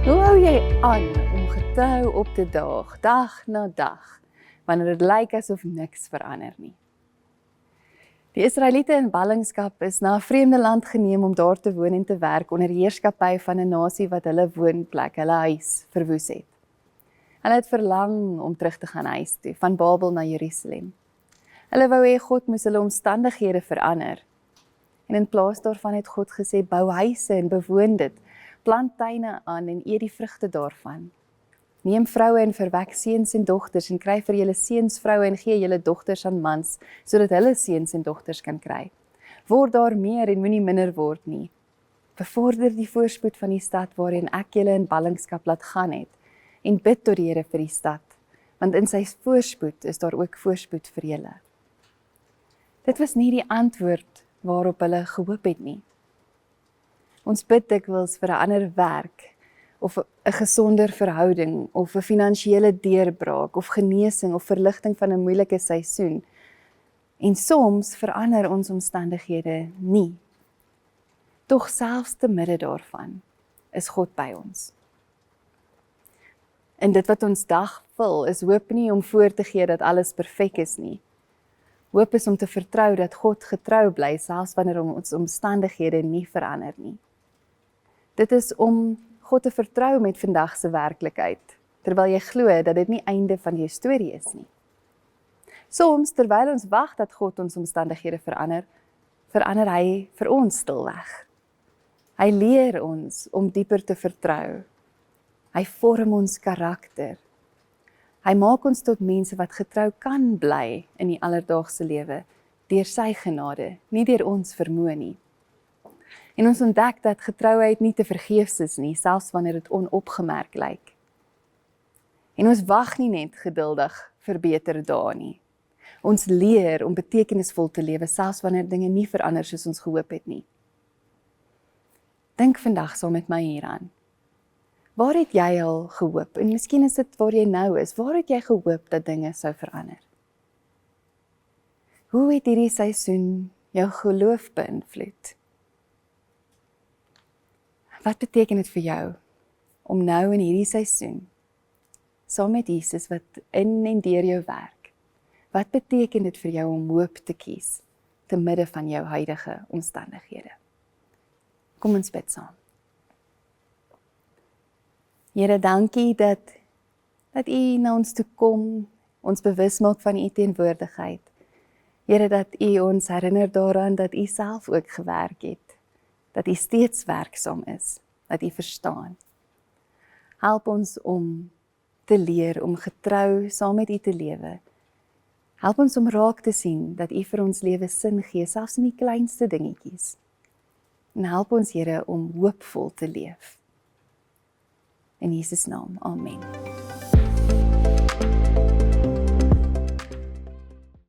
Hoe hou jy aan om getrou op te daag, dag na dag, wanneer dit lyk asof niks verander nie? Die Israeliete in ballingskap is na 'n vreemde land geneem om daar te woon en te werk onder heerskappy van 'n nasie wat hulle woonplek, hulle huis, verwoes het. Hulle het verlang om terug te gaan huis toe, van Babel na Jerusalem. Hulle wou hê God moes hulle omstandighede verander. En in plaas daarvan het God gesê, bou huise en bewoon dit, plant tuine aan en eet die vrugte daarvan. Neem vroue en verwek seuns en dogters en kry vir julle seuns vroue en gee julle dogters aan mans, sodat hulle seuns en dogters kan kry. Word daar meer en moenie minder word nie. Bevorder die voorspoed van die stad waarin ek julle in ballingskap laat gaan het, en bid tot die Here vir die stad, want in sy voorspoed is daar ook voorspoed vir julle. Dit was nie die antwoord waarop hulle gehoop het nie. Ons bid dikwels vir 'n ander werk, of 'n gesonder verhouding, of 'n finansiële deurbraak, of genesing, of verligting van 'n moeilike seisoen. En soms verander ons omstandighede nie. Tog selfs te midde daarvan is God by ons. En dit wat ons dag vul, is hoop nie om voor te gee dat alles perfek is nie. Hoop is om te vertrou dat God getrou bly, selfs wanneer ons omstandighede nie verander nie. Dit is om God te vertrou met vandag se werklikheid, terwyl jy glo dat dit nie einde van jou storie is nie. Soms, terwyl ons wag dat God ons omstandighede verander, verander hy vir ons stilweg. Hy leer ons om dieper te vertrou. Hy vorm ons karakter. Hy maak ons tot mense wat getrou kan bly in die alledaagse lewe, deur sy genade, nie deur ons vermoë nie. En ons ontdek dat getrouheid nie te vergeefs is nie, selfs wanneer dit onopgemerk lyk. En ons wag nie net geduldig vir beter dae nie. Ons leer om betekenisvol te lewe, selfs wanneer dinge nie verander soos ons gehoop het nie. Dink vandag saam met my hieraan. Waar het jy al gehoop? En miskien is dit waar jy nou is. Waar het jy gehoop dat dinge sou verander? Hoe het hierdie seisoen jou geloof beïnvloed? Wat beteken dit vir jou om nou in hierdie seisoen, saam met Jesus wat in en deur jou werk, wat beteken dit vir jou om hoop te kies, te midde van jou huidige omstandighede? Kom ons bid saam. Here, dankie dat U na ons toe kom, ons bewus maak van U teenwoordigheid. Here, dat U ons herinner daaraan dat U self ook gewerk het, dat U steeds werksaam is, dat U verstaan. Help ons om te leer, om getrou saam met U te lewe. Help ons om raak te sien dat U vir ons lewe sin gee, selfs in die kleinste dingetjies. En help ons, Here, om hoopvol te leef. In Jesus naam, amen.